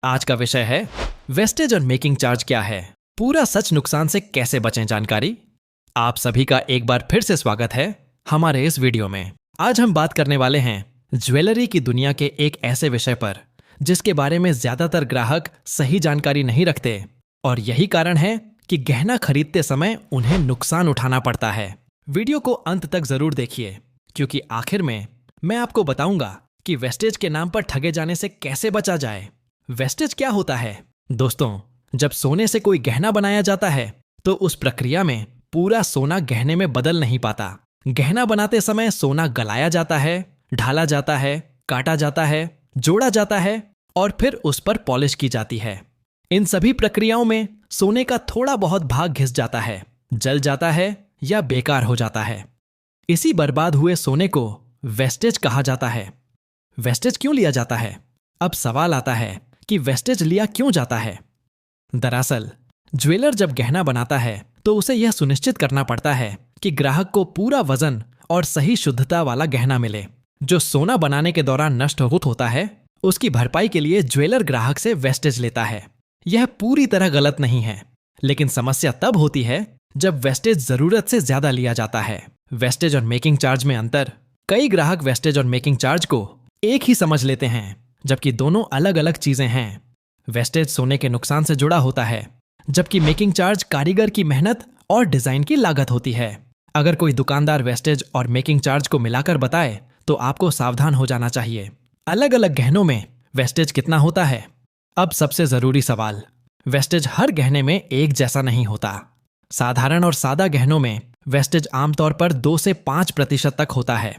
आज का विषय है वेस्टेज और मेकिंग चार्ज क्या है, पूरा सच नुकसान से कैसे बचें जानकारी। आप सभी का एक बार फिर से स्वागत है हमारे इस वीडियो में। आज हम बात करने वाले हैं ज्वेलरी की दुनिया के एक ऐसे विषय पर जिसके बारे में ज्यादातर ग्राहक सही जानकारी नहीं रखते और यही कारण है कि गहना खरीदते समय उन्हें नुकसान उठाना पड़ता है। वीडियो को अंत तक जरूर देखिए क्योंकि आखिर में मैं आपको बताऊंगा कि वेस्टेज के नाम पर ठगे जाने से कैसे बचा जाए। वेस्टेज क्या होता है? दोस्तों, जब सोने से कोई गहना बनाया जाता है तो उस प्रक्रिया में पूरा सोना गहने में बदल नहीं पाता। गहना बनाते समय सोना गलाया जाता है, ढाला जाता है, काटा जाता है, जोड़ा जाता है और फिर उस पर पॉलिश की जाती है। इन सभी प्रक्रियाओं में सोने का थोड़ा बहुत भाग घिस जाता है, जल जाता है या बेकार हो जाता है। इसी बर्बाद हुए सोने को वेस्टेज कहा जाता है। वेस्टेज क्यों लिया जाता है? अब सवाल आता है कि वेस्टेज लिया क्यों जाता है। दरअसल ज्वेलर जब गहना बनाता है तो उसे यह सुनिश्चित करना पड़ता है कि ग्राहक को पूरा वजन और सही शुद्धता वाला गहना मिले। जो सोना बनाने के दौरान नष्ट होता है उसकी भरपाई के लिए ज्वेलर ग्राहक से वेस्टेज लेता है। यह पूरी तरह गलत नहीं है, लेकिन समस्या तब होती है जब वेस्टेज जरूरत से ज्यादा लिया जाता है। वेस्टेज और मेकिंग चार्ज में अंतर। कई ग्राहक वेस्टेज और मेकिंग चार्ज को एक ही समझ लेते हैं, जबकि दोनों अलग अलग चीजें हैं। वेस्टेज सोने के नुकसान से जुड़ा होता है, जबकि मेकिंग चार्ज कारीगर की मेहनत और डिजाइन की लागत होती है। अगर कोई दुकानदार वेस्टेज और मेकिंग चार्ज को मिलाकर बताए तो आपको सावधान हो जाना चाहिए। अलग अलग गहनों में वेस्टेज कितना होता है? अब सबसे जरूरी सवाल, वेस्टेज हर गहने में एक जैसा नहीं होता। साधारण और सादा गहनों में वेस्टेज आमतौर पर 2 से 5% तक होता है।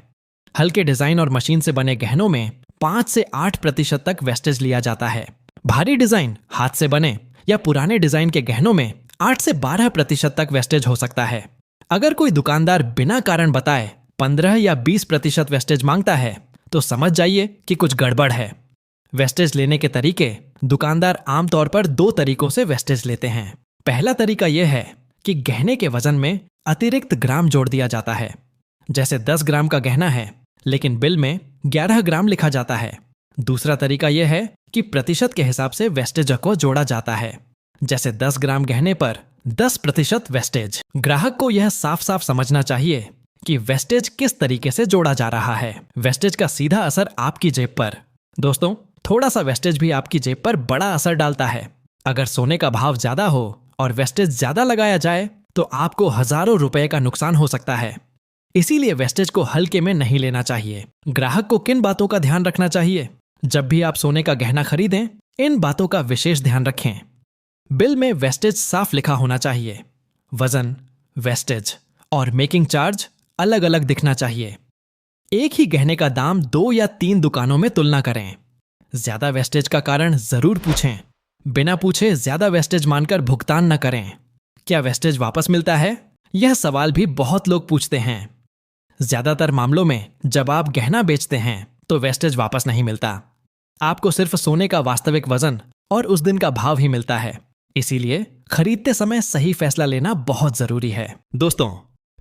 हल्के डिजाइन और मशीन से बने गहनों में 5 से 8% तक वेस्टेज लिया जाता है। भारी डिजाइन, हाथ से बने या पुराने डिजाइन के गहनों में 8 से 12% तक वेस्टेज हो सकता है। अगर कोई दुकानदार बिना कारण बताए 15 या 20% वेस्टेज मांगता है तो समझ जाइए कि कुछ गड़बड़ है। वेस्टेज लेने के तरीके। दुकानदार आमतौर पर 2 तरीकों से वेस्टेज लेते हैं। पहला तरीका यह है कि गहने के वजन में अतिरिक्त ग्राम जोड़ दिया जाता है। जैसे 10 ग्राम का गहना है लेकिन बिल में 11 ग्राम लिखा जाता है। दूसरा तरीका यह है कि प्रतिशत के हिसाब से वेस्टेज को जोड़ा जाता है। जैसे 10 ग्राम गहने पर 10% वेस्टेज। ग्राहक को यह साफ साफ समझना चाहिए कि वेस्टेज किस तरीके से जोड़ा जा रहा है। वेस्टेज का सीधा असर आपकी जेब पर। दोस्तों, थोड़ा सा वेस्टेज भी आपकी जेब पर बड़ा असर डालता है। अगर सोने का भाव ज्यादा हो और वेस्टेज ज्यादा लगाया जाए तो आपको हजारों रुपए का नुकसान हो सकता है। इसीलिए वेस्टेज को हल्के में नहीं लेना चाहिए। ग्राहक को किन बातों का ध्यान रखना चाहिए? जब भी आप सोने का गहना खरीदें, इन बातों का विशेष ध्यान रखें। बिल में वेस्टेज साफ लिखा होना चाहिए। वजन, वेस्टेज और मेकिंग चार्ज अलग अलग दिखना चाहिए। एक ही गहने का दाम 2 या 3 दुकानों में तुलना करें। ज्यादा वेस्टेज का कारण जरूर पूछें। बिना पूछे ज्यादा वेस्टेज मानकर भुगतान न करें। क्या वेस्टेज वापस मिलता है? यह सवाल भी बहुत लोग पूछते हैं। ज्यादातर मामलों में जब आप गहना बेचते हैं तो वेस्टेज वापस नहीं मिलता। आपको सिर्फ सोने का वास्तविक वजन और उस दिन का भाव ही मिलता है। इसीलिए खरीदते समय सही फैसला लेना बहुत जरूरी है। दोस्तों,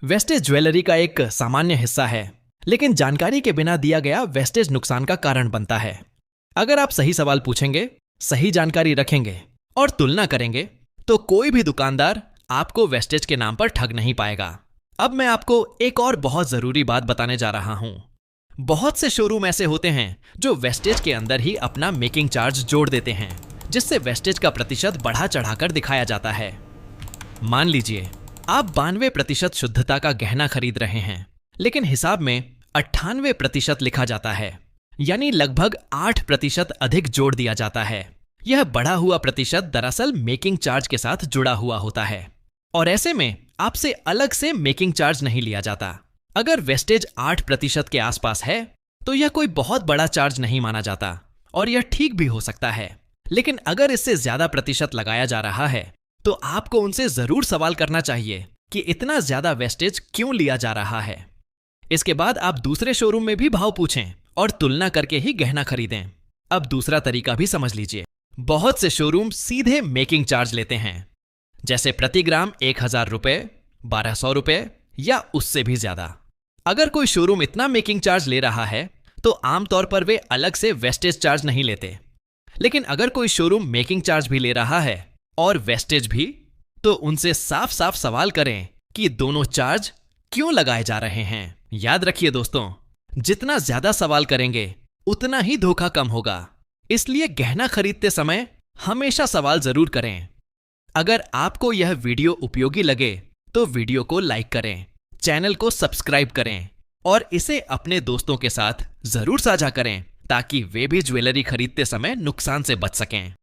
वेस्टेज ज्वेलरी का एक सामान्य हिस्सा है, लेकिन जानकारी के बिना दिया गया वेस्टेज नुकसान का कारण बनता है। अगर आप सही सवाल पूछेंगे, सही जानकारी रखेंगे और तुलना करेंगे तो कोई भी दुकानदार आपको वेस्टेज के नाम पर ठग नहीं पाएगा। अब मैं आपको एक और बहुत जरूरी बात बताने जा रहा हूं। बहुत से शोरूम ऐसे होते हैं जो वेस्टेज के अंदर ही अपना मेकिंग चार्ज जोड़ देते हैं, जिससे वेस्टेज का प्रतिशत बढ़ा चढ़ाकर दिखाया जाता है। मान लीजिए आप 92% शुद्धता का गहना खरीद रहे हैं, लेकिन हिसाब में 98% लिखा जाता है, यानी लगभग 8% अधिक जोड़ दिया जाता है। यह बढ़ा हुआ प्रतिशत दरअसल मेकिंग चार्ज के साथ जुड़ा हुआ होता है और ऐसे में आपसे अलग से मेकिंग चार्ज नहीं लिया जाता। अगर वेस्टेज 8% के आसपास है तो यह कोई बहुत बड़ा चार्ज नहीं माना जाता और यह ठीक भी हो सकता है। लेकिन अगर इससे ज्यादा प्रतिशत लगाया जा रहा है तो आपको उनसे जरूर सवाल करना चाहिए कि इतना ज्यादा वेस्टेज क्यों लिया जा रहा है। इसके बाद आप दूसरे शोरूम में भी भाव पूछें और तुलना करके ही गहना खरीदें। अब दूसरा तरीका भी समझ लीजिए। बहुत से शोरूम सीधे मेकिंग चार्ज लेते हैं, जैसे प्रति ग्राम 1000 रुपए, 1200 रुपए या उससे भी ज्यादा। अगर कोई शोरूम इतना मेकिंग चार्ज ले रहा है तो आमतौर पर वे अलग से वेस्टेज चार्ज नहीं लेते। लेकिन अगर कोई शोरूम मेकिंग चार्ज भी ले रहा है और वेस्टेज भी, तो उनसे साफ साफ सवाल करें कि दोनों चार्ज क्यों लगाए जा रहे हैं। याद रखिए दोस्तों, जितना ज्यादा सवाल करेंगे उतना ही धोखा कम होगा। इसलिए गहना खरीदते समय हमेशा सवाल जरूर करें। अगर आपको यह वीडियो उपयोगी लगे तो वीडियो को लाइक करें, चैनल को सब्सक्राइब करें और इसे अपने दोस्तों के साथ जरूर साझा करें ताकि वे भी ज्वेलरी खरीदते समय नुकसान से बच सकें।